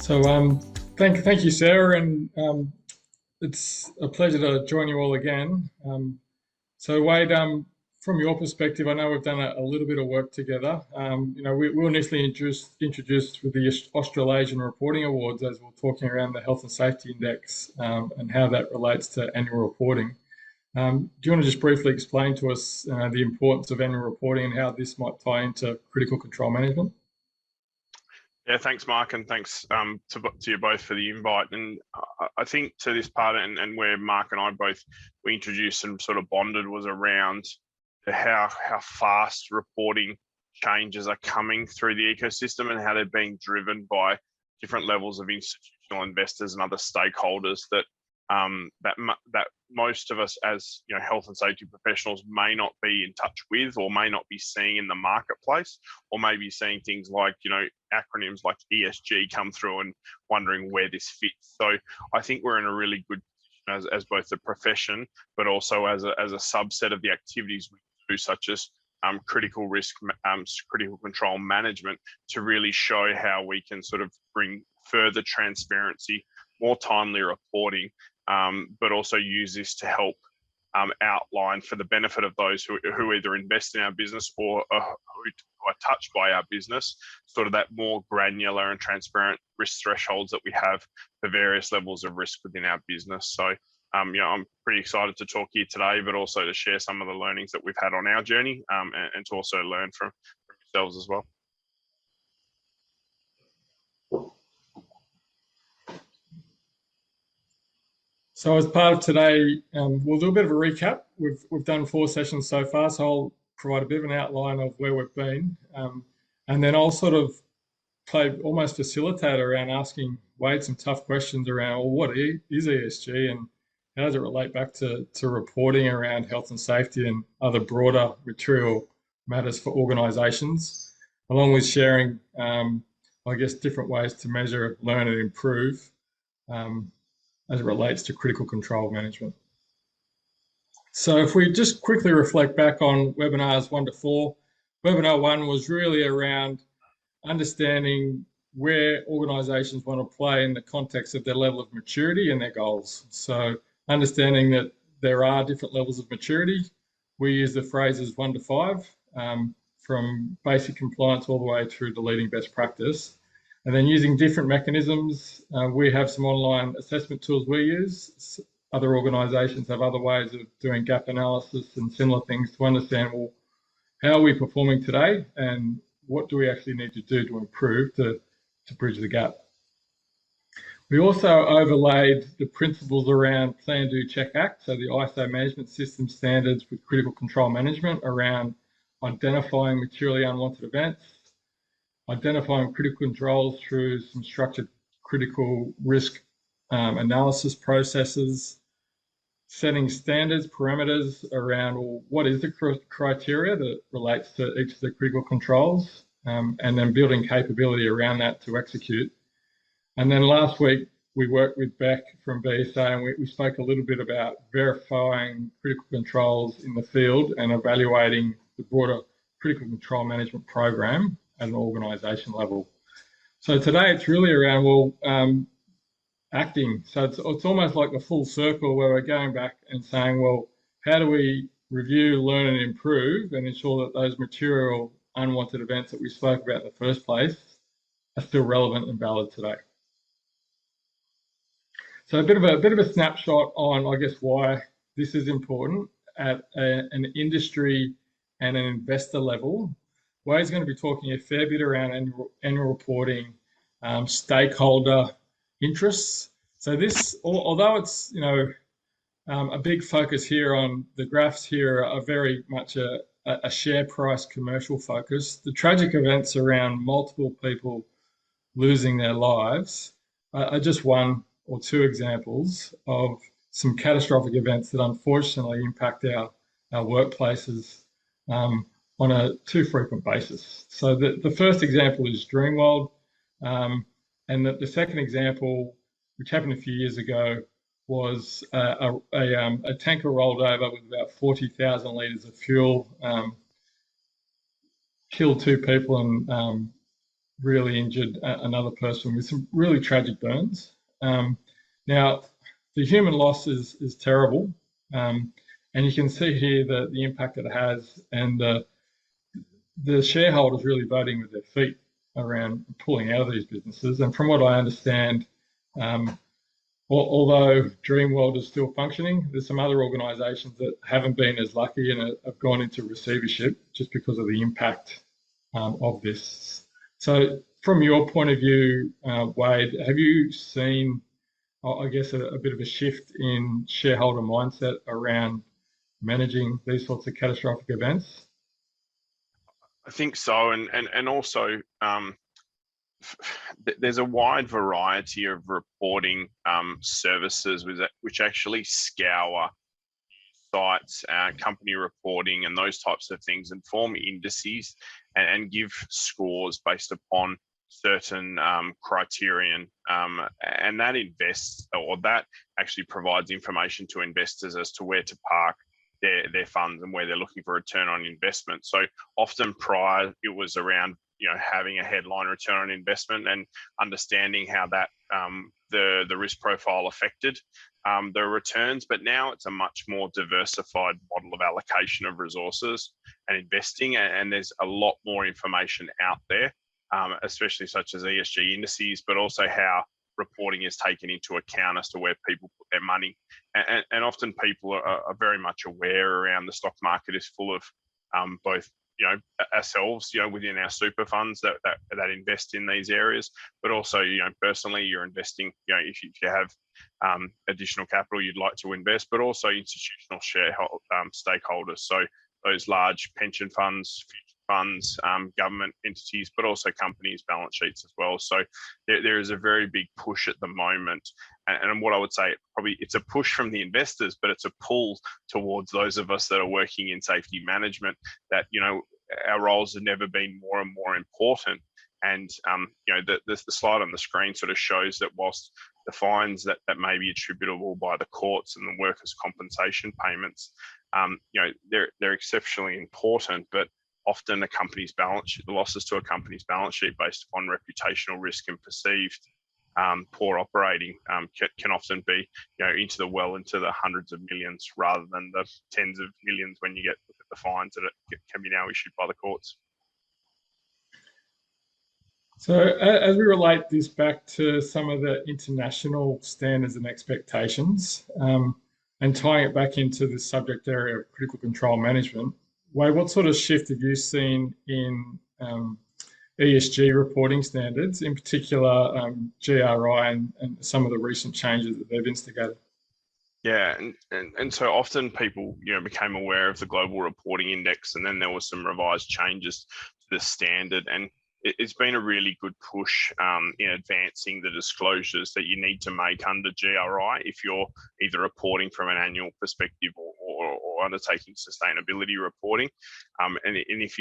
So thank you, Sarah, and it's a pleasure to join you all again. So Wade, from your perspective, I know we've done a little bit of work together. We were initially introduced with the Australasian Reporting Awards as we're talking around the Health and Safety Index and how that relates to annual reporting. Do you want to just briefly explain to us the importance of annual reporting and how this might tie into critical control management? Yeah, thanks, Mark, and thanks to you both for the invite. And I think to this part and where Mark and I both we introduced and sort of bonded was around how fast reporting changes are coming through the ecosystem and how they're being driven by different levels of institutional investors and other stakeholders that most of us as health and safety professionals may not be in touch with or may not be seeing in the marketplace, or maybe seeing things like acronyms like ESG come through and wondering where this fits. So I think we're in a really good position as both a profession, but also as a subset of the activities we do, such as critical risk, critical control management, to really show how we can sort of bring further transparency, more timely reporting, but also use this to help outline for the benefit of those who either invest in our business or who are touched by our business, sort of that more granular and transparent risk thresholds that we have for various levels of risk within our business. So, I'm pretty excited to talk here today, but also to share some of the learnings that we've had on our journey and to also learn from yourselves as well. So as part of today, we'll do a bit of a recap. We've done 4 sessions so far, so I'll provide a bit of an outline of where we've been, and then I'll sort of play almost facilitator around asking Wade some tough questions around, well, what is ESG and how does it relate back to reporting around health and safety and other broader material matters for organisations, along with sharing, I guess, different ways to measure, learn and improve as it relates to critical control management. So if we just quickly reflect back on webinars 1 to 4, webinar 1 was really around understanding where organisations want to play in the context of their level of maturity and their goals. So understanding that there are different levels of maturity. We use the phrases 1 to 5, from basic compliance all the way through to leading best practice. And then using different mechanisms, we have some online assessment tools we use. Other organisations have other ways of doing gap analysis and similar things to understand, well, how are we performing today and what do we actually need to do to improve to bridge the gap. We also overlaid the principles around Plan, Do, Check, Act, so the ISO management system standards with critical control management around identifying materially unwanted events, identifying critical controls through some structured critical risk analysis processes, setting standards, parameters around, well, what is the criteria that relates to each of the critical controls, and then building capability around that to execute. And then last week, we worked with Beck from BSA and we spoke a little bit about verifying critical controls in the field and evaluating the broader critical control management program at an organisation level. So today it's really around, well, acting. So it's almost like a full circle where we're going back and saying, well, how do we review, learn and improve and ensure that those material unwanted events that we spoke about in the first place are still relevant and valid today. So a bit of a snapshot on, I guess, why this is important at an industry and an investor level. Wade's going to be talking a fair bit around annual reporting, stakeholder interests. So this, although it's a big focus here on the graphs here are very much a share price commercial focus. The tragic events around multiple people losing their lives are just 1 or 2 examples of some catastrophic events that unfortunately impact our workplaces on a too frequent basis. So the first example is Dreamworld, and the second example, which happened a few years ago, was a tanker rolled over with about 40,000 litres of fuel, killed 2 people and really injured another person with some really tragic burns. Now, the human loss is terrible, and you can see here the impact that it has, and the shareholders really voting with their feet around pulling out of these businesses. And from what I understand, although Dreamworld is still functioning, there's some other organisations that haven't been as lucky and have gone into receivership just because of the impact of this. So from your point of view, Wade, have you seen, I guess, a bit of a shift in shareholder mindset around managing these sorts of catastrophic events? I think so, and also there's a wide variety of reporting services which actually scour sites, company reporting, and those types of things, and form indices and give scores based upon certain criterion, and that that actually provides information to investors as to where to park their funds and where they're looking for return on investment. So often prior, it was around having a headline return on investment and understanding how that the risk profile affected the returns. But now it's a much more diversified model of allocation of resources and investing, and there's a lot more information out there, especially such as ESG indices, but also how reporting is taken into account as to where people put their money. And often people are very much aware around the stock market is full of both ourselves, within our super funds that invest in these areas, but also, personally, you're investing, if you have additional capital you'd like to invest, but also institutional stakeholders. So those large pension funds, future funds, government entities, but also companies' balance sheets as well. So there is a very big push at the moment. And what I would say, it's a push from the investors, but it's a pull towards those of us that are working in safety management, that, our roles have never been more and more important. And, the slide on the screen sort of shows that whilst the fines that may be attributable by the courts and the workers' compensation payments, they're exceptionally important, but often a company's balance sheet, the losses to a company's balance sheet based upon reputational risk and perceived poor operating can often be, into the hundreds of millions rather than the tens of millions when you look at the fines that can be now issued by the courts. So as we relate this back to some of the international standards and expectations, and tying it back into the subject area of critical control management, Wade, what sort of shift have you seen in ESG reporting standards, in particular GRI and some of the recent changes that they've instigated? Yeah, and so often people, became aware of the Global Reporting Index, and then there were some revised changes to the standard, and it's been a really good push in advancing the disclosures that you need to make under GRI if you're either reporting from an annual perspective or undertaking sustainability reporting. And if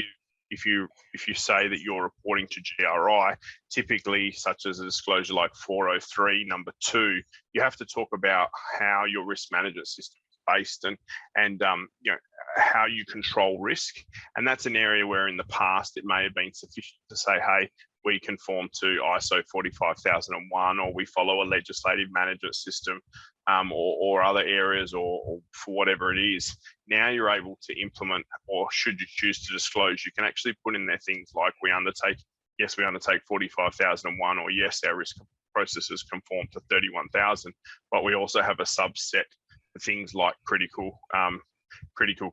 you say that you're reporting to GRI, typically, such as a disclosure like 403 number 2, you have to talk about how your risk management system is based and how you control risk. And that's an area where in the past it may have been sufficient to say, hey, we conform to ISO 45001, or we follow a legislative management system, or other areas, or for whatever it is. Now you're able to implement, or should you choose to disclose, you can actually put in there things like we undertake 45001, or yes, our risk processes conform to 31,000, but we also have a subset for things like critical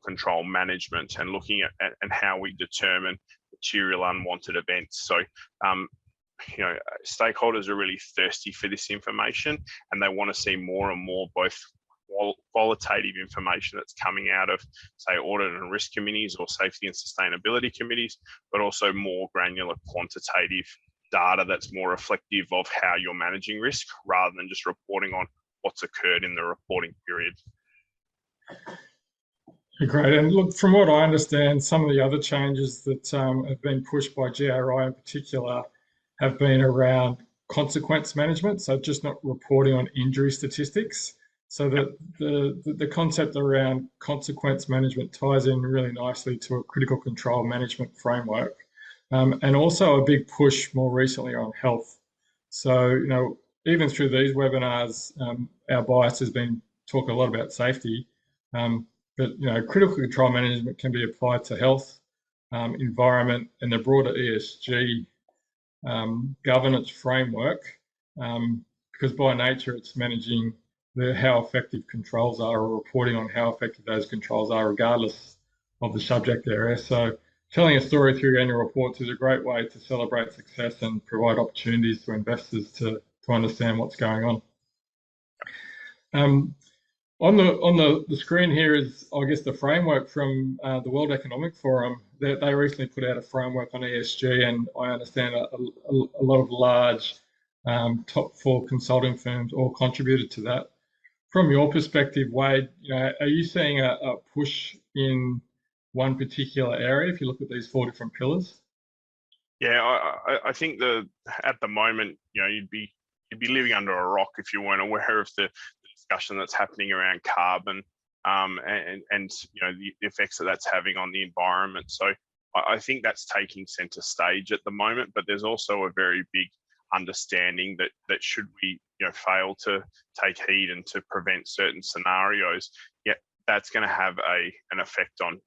control management, and looking at and how we determine material unwanted events. So stakeholders are really thirsty for this information, and they want to see more and more both qualitative information that's coming out of, say, audit and risk committees or safety and sustainability committees, but also more granular quantitative data that's more reflective of how you're managing risk, rather than just reporting on what's occurred in the reporting period. Great. And look, from what I understand, some of the other changes that have been pushed by GRI in particular have been around consequence management. So just not reporting on injury statistics. So that the concept around consequence management ties in really nicely to a critical control management framework. and also a big push more recently on health. So, even through these webinars, our bias has been talking a lot about safety, but critical control management can be applied to health, environment, and the broader ESG governance framework, because by nature it's managing how effective controls are, or reporting on how effective those controls are, regardless of the subject area. So telling a story through annual reports is a great way to celebrate success and provide opportunities to investors to understand what's going on. On the screen here is, I guess, the framework from the World Economic Forum. They recently put out a framework on ESG, and I understand a lot of large top 4 consulting firms all contributed to that. From your perspective, Wade, are you seeing a push in one particular area if you look at these 4 different pillars? Yeah, I think at the moment, you'd be living under a rock if you weren't aware of the discussion that's happening around carbon and the effects that's having on the environment. So I think that's taking center stage at the moment, but there's also a very big understanding that should we fail to take heed and to prevent certain scenarios, that's going to have an effect on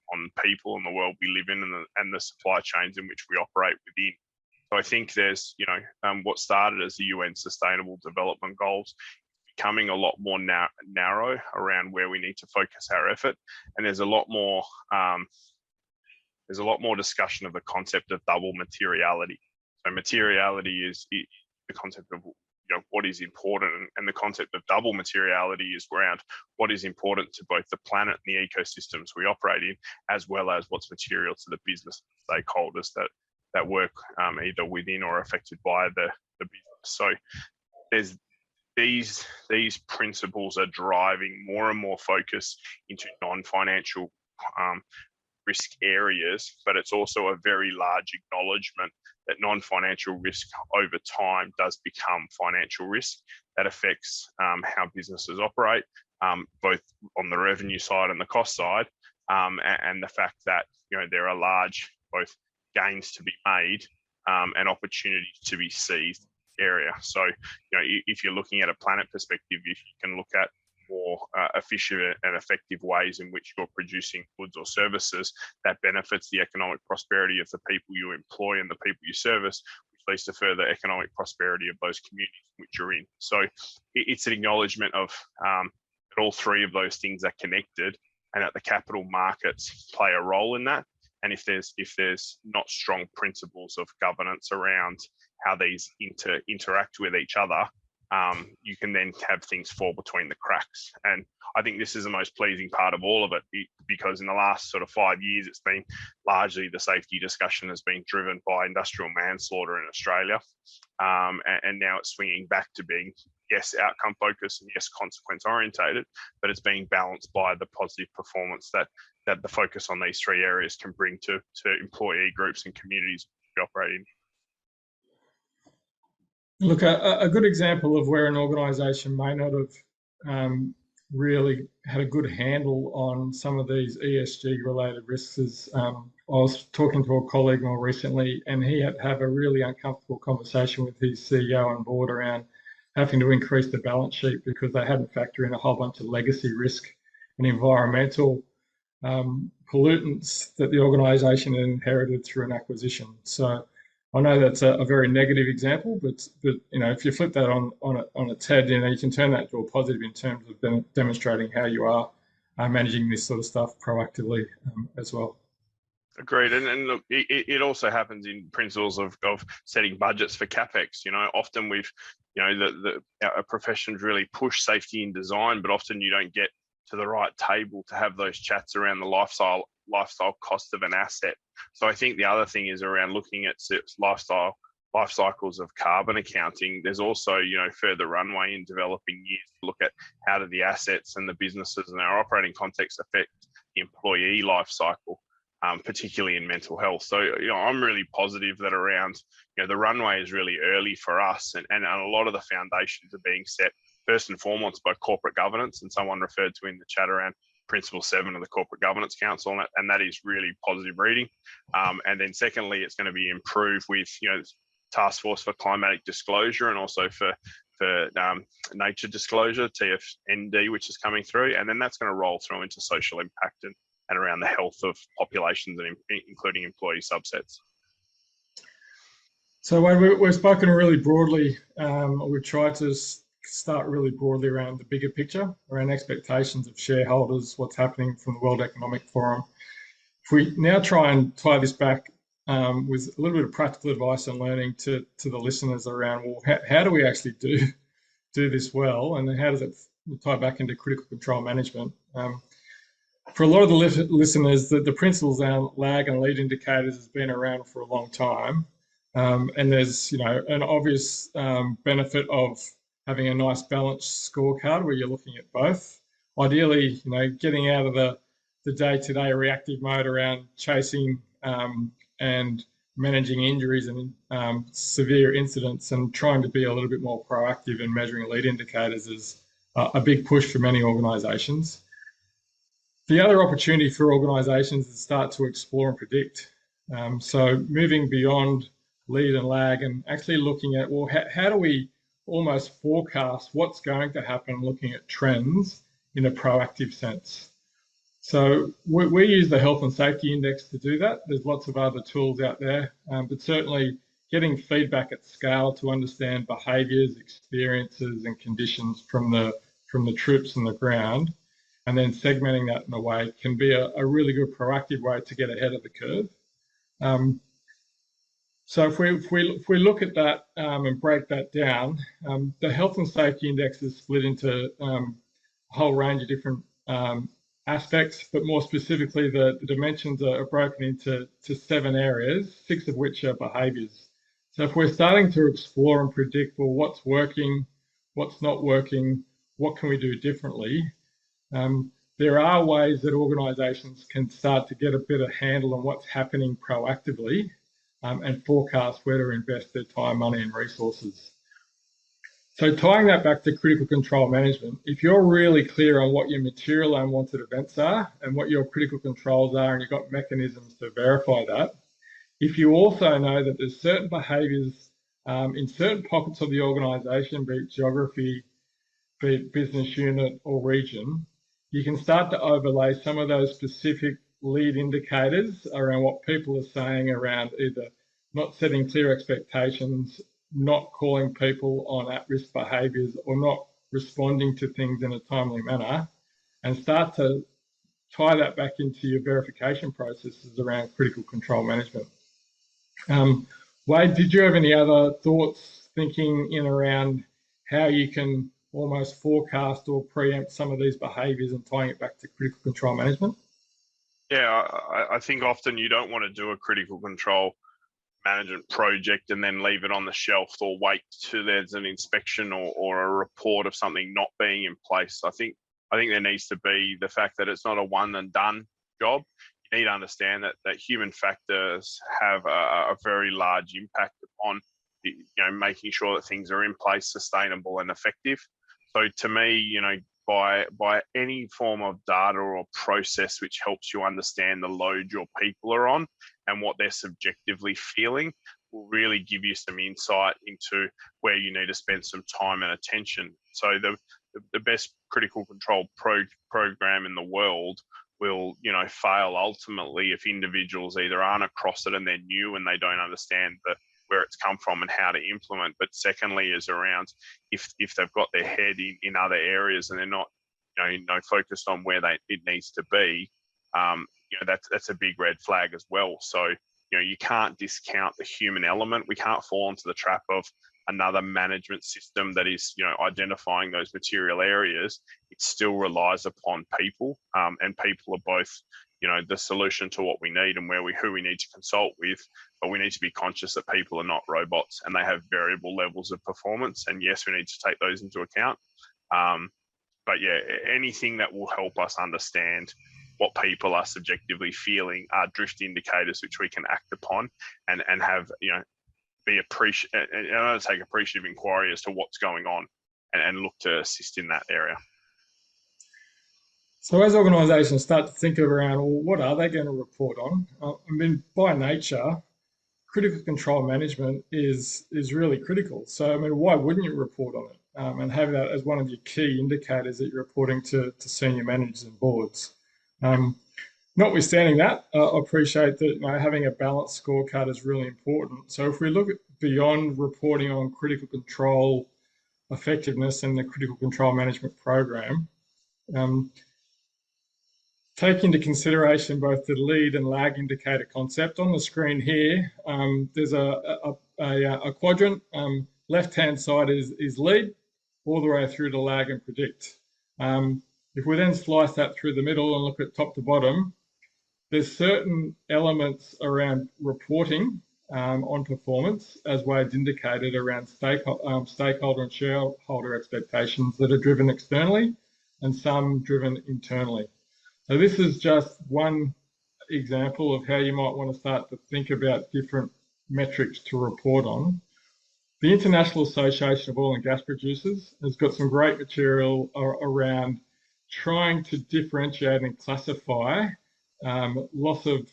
people and the world we live in and the supply chains in which we operate within. So I think there's what started as the UN Sustainable Development Goals becoming a lot more narrow around where we need to focus our effort, and there's a lot more discussion of the concept of double materiality. So materiality is the concept of what is important, and the concept of double materiality is around what is important to both the planet and the ecosystems we operate in, as well as what's material to the business stakeholders that work either within or affected by the business. So there's these principles are driving more and more focus into non-financial risk areas, but it's also a very large acknowledgement that non-financial risk over time does become financial risk that affects how businesses operate, both on the revenue side and the cost side, and the fact that there are large both gains to be made and opportunities to be seized area. So if you're looking at a planet perspective, if you can look at more efficient and effective ways in which you're producing goods or services that benefits the economic prosperity of the people you employ and the people you service, which leads to further economic prosperity of those communities which you're in. So it's an acknowledgement of that all 3 of those things are connected, and that the capital markets play a role in that. And if there's not strong principles of governance around how these interact with each other, you can then have things fall between the cracks. And I think this is the most pleasing part of all of it, because in the last sort of 5 years, it's been largely the safety discussion has been driven by industrial manslaughter in Australia. And now it's swinging back to being, yes, outcome focused and yes, consequence orientated, but it's being balanced by the positive performance that the focus on these 3 areas can bring to employee groups and communities we operate in. Look, a good example of where an organisation may not have really had a good handle on some of these ESG related risks is, I was talking to a colleague more recently, and he had to have a really uncomfortable conversation with his CEO and board around having to increase the balance sheet because they hadn't factored in a whole bunch of legacy risk and environmental pollutants that the organisation inherited through an acquisition. So I know that's a very negative example, but if you flip that on its head, you can turn that into a positive in terms of demonstrating how you are managing this sort of stuff proactively as well. Agreed, and look, it also happens in principles of setting budgets for capex. Often we've, our professions really push safety in design, but often you don't get to the right table to have those chats around the lifestyle cost of an asset. So I think the other thing is around looking at life cycles of carbon accounting. There's also, further runway in developing years to look at how do the assets and the businesses and our operating context affect the employee life cycle, particularly in mental health. So, I'm really positive that around, the runway is really early for us, and a lot of the foundations are being set first and foremost by corporate governance, and someone referred to in the chat around Principle 7 of the Corporate Governance Council, and that is really positive reading. And then secondly, it's going to be improved with, Task Force for Climatic Disclosure, and also for nature disclosure, TFND, which is coming through, and then that's going to roll through into social impact and around the health of populations, and including employee subsets. So when we've spoken really broadly, we've tried to start really broadly around the bigger picture, around expectations of shareholders, what's happening from the World Economic Forum. If we now try and tie this back with a little bit of practical advice and learning to the listeners around, well, how do we actually do this well, and how does it tie back into critical control management? For a lot of the listeners, the principles around lag and lead indicators has been around for a long time, and there's an obvious benefit of having a nice balanced scorecard where you're looking at both. Ideally, getting out of the day-to-day reactive mode around chasing and managing injuries and severe incidents, and trying to be a little bit more proactive in measuring lead indicators is a big push for many organisations. The other opportunity for organisations is to start to explore and predict. So moving beyond lead and lag and actually looking at, well, how do we almost forecast what's going to happen, looking at trends in a proactive sense. So we use the Health and Safety Index to do that. There's lots of other tools out there, but certainly getting feedback at scale to understand behaviours, experiences and conditions from the troops on the ground, and then segmenting that in a way can be a really good proactive way to get ahead of the curve. So if we look at that and break that down, the Health and Safety Index is split into a whole range of different aspects, but more specifically, the dimensions are broken into 7 areas, 6 of which are behaviours. So if we're starting to explore and predict, well, what's working, what's not working, what can we do differently? There are ways that organisations can start to get a better handle on what's happening proactively and forecast where to invest their time, money and resources. So tying that back to critical control management, if you're really clear on what your material unwanted events are and what your critical controls are, and you've got mechanisms to verify that, if you also know that there's certain behaviours in certain pockets of the organisation, be it geography, be it business unit or region, you can start to overlay some of those specific lead indicators around what people are saying around either not setting clear expectations, not calling people on at-risk behaviours, or not responding to things in a timely manner, and start to tie that back into your verification processes around critical control management. Wade, did you have any other thoughts, thinking in around how you can almost forecast or preempt some of these behaviours and tying it back to critical control management? Yeah, I think often you don't want to do a critical control management project and then leave it on the shelf or wait till there's an inspection or a report of something not being in place. I think there needs to be the fact that it's not a one and done job. You need to understand that human factors have a very large impact upon making sure that things are in place, sustainable and effective. So to me, by any form of data or process which helps you understand the load your people are on and what they're subjectively feeling, will really give you some insight into where you need to spend some time and attention. So the best critical control program in the world will fail ultimately if individuals either aren't across it and they're new and they don't understand where it's come from and how to implement. But secondly is around if they've got their head in other areas and they're not focused on where it needs to be, that's a big red flag as well. So you can't discount the human element. We can't fall into the trap of another management system that is identifying those material areas. It still relies upon people, and people are both the solution to what we need and who we need to consult with. But we need to be conscious that people are not robots and they have variable levels of performance. And yes, we need to take those into account. But yeah, anything that will help us understand what people are subjectively feeling are drift indicators which we can act upon and have be take appreciative inquiry as to what's going on and look to assist in that area. So as organisations start to think around, well, what are they going to report on? I mean, by nature, critical control management is really critical. So, I mean, why wouldn't you report on it and have that as one of your key indicators that you're reporting to senior managers and boards? Notwithstanding that, I appreciate that having a balanced scorecard is really important. So if we look at beyond reporting on critical control effectiveness and the critical control management program, take into consideration both the lead and lag indicator concept. On the screen here, there's a quadrant. Left-hand side is lead, all the way through to lag and predict. If we then slice that through the middle and look at top to bottom, there's certain elements around reporting on performance, as Wade's indicated, around stakeholder and shareholder expectations that are driven externally and some driven internally. So this is just one example of how you might want to start to think about different metrics to report on. The International Association of Oil and Gas Producers has got some great material around trying to differentiate and classify loss of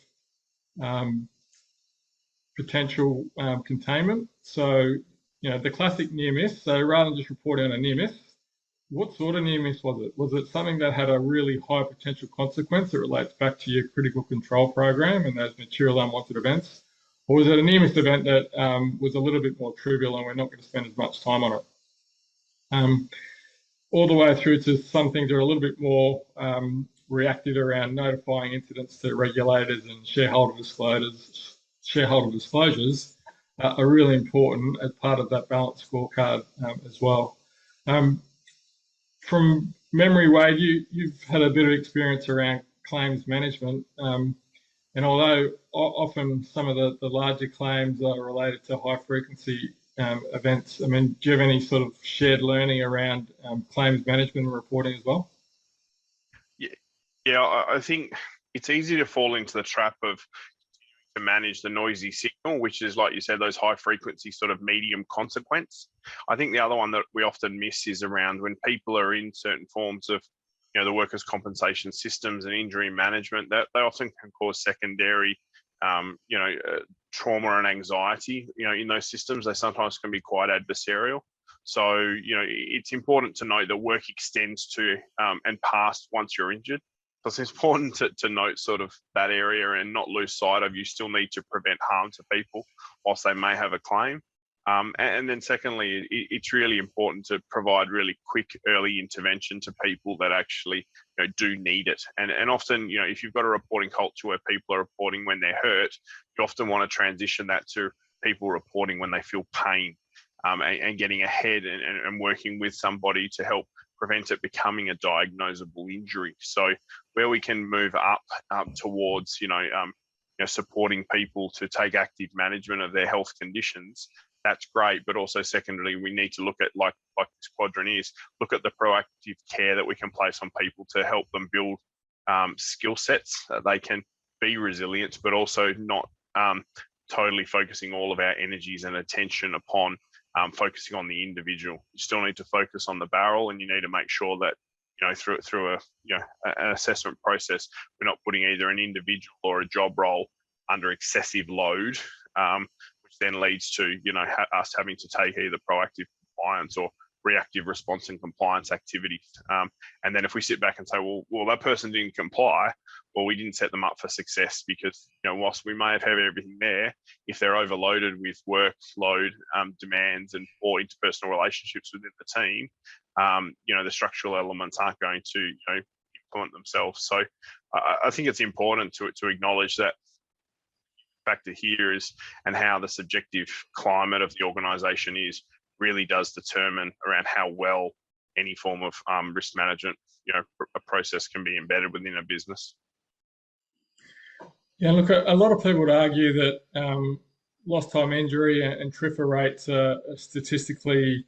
potential containment. So, the classic near miss. So rather than just reporting on a near miss, what sort of near miss was it? Was it something that had a really high potential consequence that relates back to your critical control program and those material unwanted events? Or was it a near miss event that was a little bit more trivial and we're not going to spend as much time on it? All the way through to some things that are a little bit more reactive around notifying incidents to regulators and shareholder disclosures are really important as part of that balanced scorecard as well. From memory, Wade, you've had a bit of experience around claims management, and although often some of the larger claims are related to high frequency events, I mean, do you have any sort of shared learning around claims management and reporting as well? Yeah, I think it's easy to fall into the trap of to manage the noisy signal, which is, like you said, those high frequency sort of medium consequence. I think the other one that we often miss is around when people are in certain forms of, the workers' compensation systems and injury management, that they often can cause secondary, trauma and anxiety, in those systems. They sometimes can be quite adversarial. So, it's important to note that work extends to and past once you're injured. So it's important to note sort of that area and not lose sight of you still need to prevent harm to people whilst they may have a claim. And then secondly, it's really important to provide really quick early intervention to people that actually do need it. And often, if you've got a reporting culture where people are reporting when they're hurt, you often want to transition that to people reporting when they feel pain, and getting ahead and working with somebody to help prevent it becoming a diagnosable injury. So where we can move up towards, supporting people to take active management of their health conditions, that's great. But also secondarily, we need to look at, like this quadrant is, look at the proactive care that we can place on people to help them build skill sets that they can be resilient, but also not totally focusing all of our energies and attention upon focusing on the individual. You still need to focus on the barrel, and you need to make sure that through an assessment process, we're not putting either an individual or a job role under excessive load, which then leads to us having to take either proactive compliance or reactive response and compliance activities. And then if we sit back and say, well, that person didn't comply, well, we didn't set them up for success, because whilst we may have everything there, if they're overloaded with workload demands and or interpersonal relationships within the team, the structural elements aren't going to implement themselves. So I think it's important to acknowledge that factor here is, and how the subjective climate of the organisation is, really does determine around how well any form of risk management, a process can be embedded within a business. Yeah, look, a lot of people would argue that lost time injury and TRIFR rates are statistically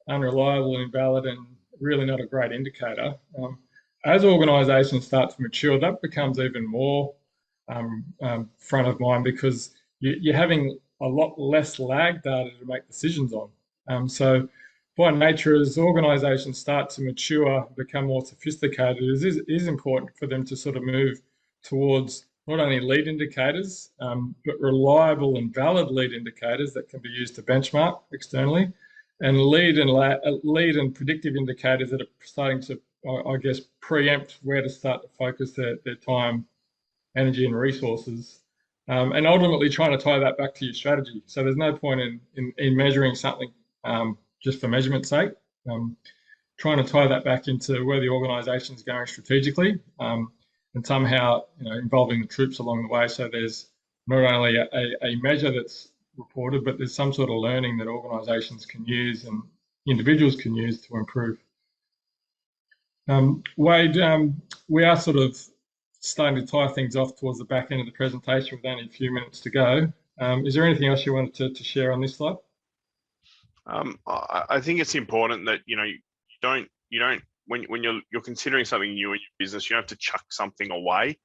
unreliable and invalid and really not a great indicator. As organisations start to mature, that becomes even more front of mind, because you're having a lot less lag data to make decisions on. So by nature, as organisations start to mature, become more sophisticated, it is important for them to sort of move towards not only lead indicators, but reliable and valid lead indicators that can be used to benchmark externally, and lead and predictive indicators that are starting to, I guess, preempt where to start to focus their time, energy, and resources. And ultimately trying to tie that back to your strategy. So there's no point in measuring something just for measurement's sake. Trying to tie that back into where the organisation is going strategically, and somehow involving the troops along the way. So there's not only a measure that's reported, but there's some sort of learning that organisations can use and individuals can use to improve. Wade, we are sort of starting to tie things off towards the back end of the presentation with only a few minutes to go. Is there anything else you wanted to share on this slide? I think it's important that you don't when you're considering something new in your business, you don't have to chuck something away.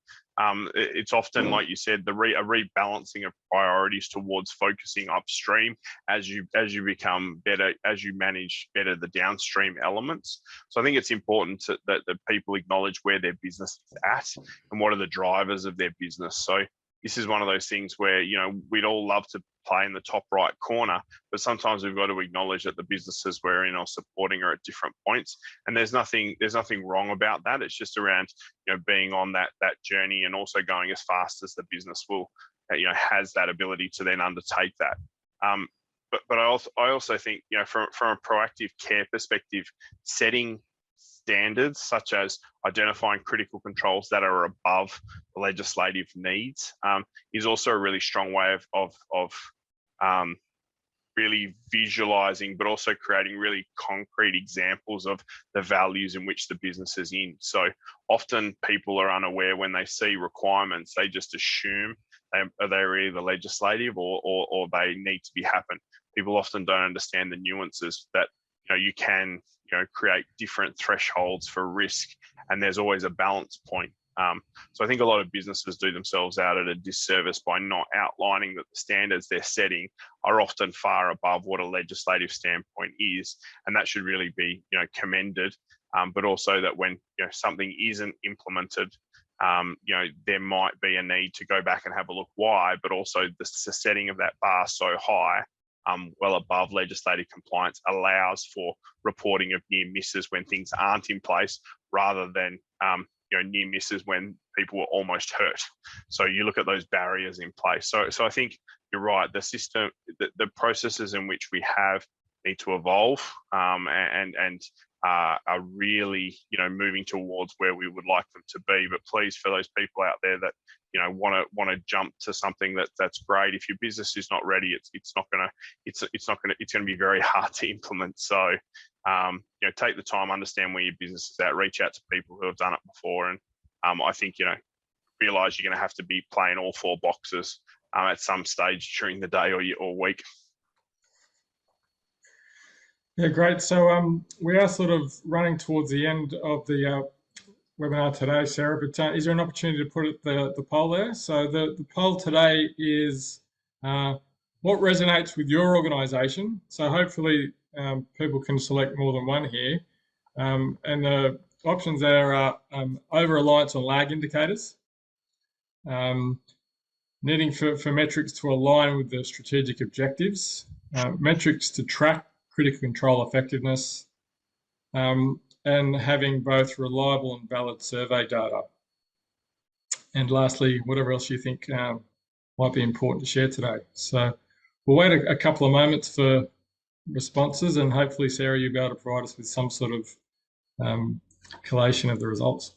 It's often, like you said, a rebalancing of priorities towards focusing upstream as you become better, as you manage better the downstream elements. So I think it's important that people acknowledge where their business is at and what are the drivers of their business. So this is one of those things where we'd all love to play in the top right corner, but sometimes we've got to acknowledge that the businesses we're in or supporting are at different points, and there's nothing wrong about that. It's just around being on that journey and also going as fast as the business will has that ability to then undertake that. But I also think from a proactive care perspective, setting standards such as identifying critical controls that are above the legislative needs is also a really strong way of really visualizing, but also creating really concrete examples of the values in which the business is in. So often people are unaware when they see requirements, they just assume they're either legislative or they need to be happen. People often don't understand the nuances that you can create different thresholds for risk, and there's always a balance point. So I think a lot of businesses do themselves out at a disservice by not outlining that the standards they're setting are often far above what a legislative standpoint is, and that should really be commended. But also that when something isn't implemented, there might be a need to go back and have a look why, but also the setting of that bar so high, well above legislative compliance, allows for reporting of near misses when things aren't in place, rather than near misses when people were almost hurt. So you look at those barriers in place. So I think you're right. The system, the processes in which we have need to evolve, and are really moving towards where we would like them to be. But please, for those people out there that want to jump to something that's great, if your business is not ready, it's going to be very hard to implement. So take the time, understand where your business is at, reach out to people who have done it before, and I think realize you're going to have to be playing all four boxes at some stage during the day or week. Yeah, great. So we are sort of running towards the end of the webinar today, Sarah, but is there an opportunity to put the poll there? So the poll today is what resonates with your organisation. So hopefully people can select more than one here. And the options there are over-reliance on lag indicators, needing for metrics to align with the strategic objectives, metrics to track critical control effectiveness, and having both reliable and valid survey data. And lastly, whatever else you think might be important to share today. So we'll wait a couple of moments for responses, and hopefully, Sarah, you'll be able to provide us with some sort of collation of the results.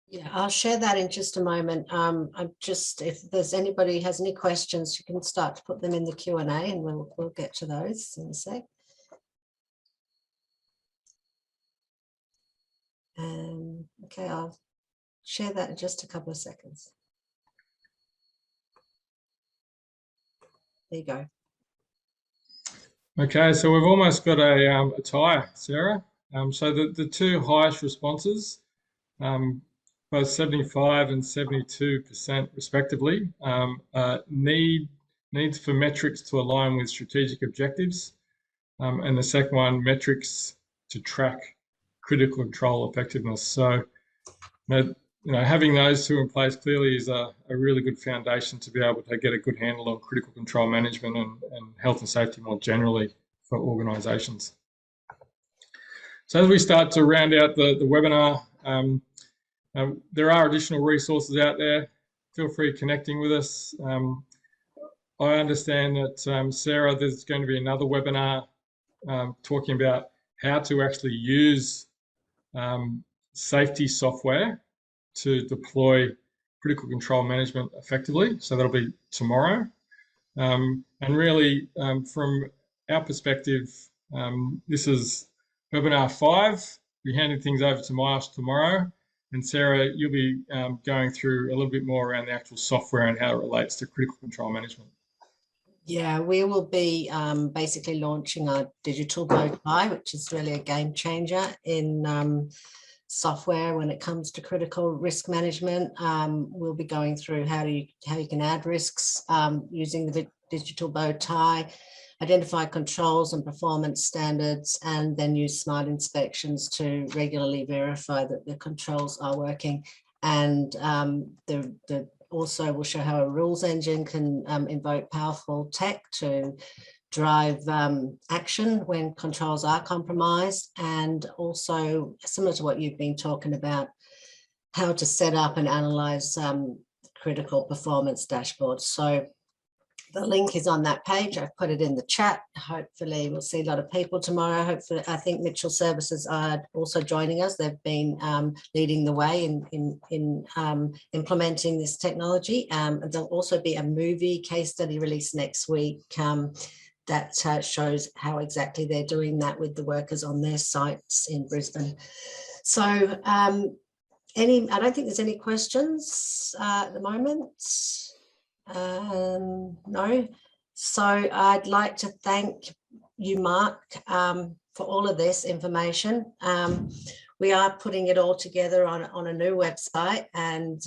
Yeah, I'll share that in just a moment. If there's anybody has any questions, you can start to put them in the Q&A, and we'll get to those in a sec. Okay, I'll share that in just a couple of seconds. There you go. Okay, so we've almost got a tie, Sarah. So the two highest responses, both 75 and 72% respectively, needs for metrics to align with strategic objectives. and the second one, metrics to track critical control effectiveness. So, having those two in place clearly is a really good foundation to be able to get a good handle on critical control management and health and safety more generally for organisations. So as we start to round out the webinar, there are additional resources out there. Feel free connecting with us. I understand that, Sarah, there's going to be another webinar talking about how to actually use safety software to deploy critical control management effectively. So that'll be tomorrow. And really, from our perspective, this is webinar 5. We'll be handing things over to Miles tomorrow. And Sarah, you'll be going through a little bit more around the actual software and how it relates to critical control management. Yeah, we will be basically launching our digital bow tie, which is really a game changer in software when it comes to critical risk management. We'll be going through how you can add risks using the digital bow tie, identify controls and performance standards, and then use smart inspections to regularly verify that the controls are working. And also will show how a rules engine can invoke powerful tech to drive action when controls are compromised, and also similar to what you've been talking about, how to set up and analyze critical performance dashboards. So the link is on that page. I've put it in the chat. Hopefully we'll see a lot of people tomorrow. Hopefully, I think Mitchell Services are also joining us. They've been leading the way in implementing this technology. There'll also be a movie case study released next week that shows how exactly they're doing that with the workers on their sites in Brisbane. So I don't think there's any questions at the moment. No. So I'd like to thank you, Mark, for all of this information. We are putting it all together on a new website, and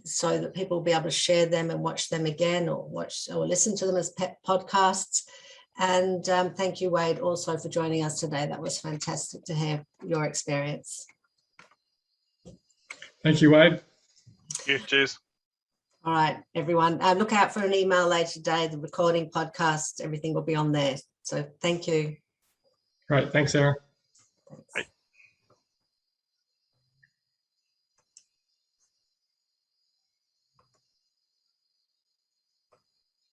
so that people will be able to share them and watch them again, or listen to them as podcasts. And thank you, Wade, also for joining us today. That was fantastic to hear your experience. Thank you, Wade. Yeah, cheers. All right, everyone. Look out for an email later today. The recording, podcast, everything will be on there. So thank you. Great. Thanks, Sarah. Thanks. Bye.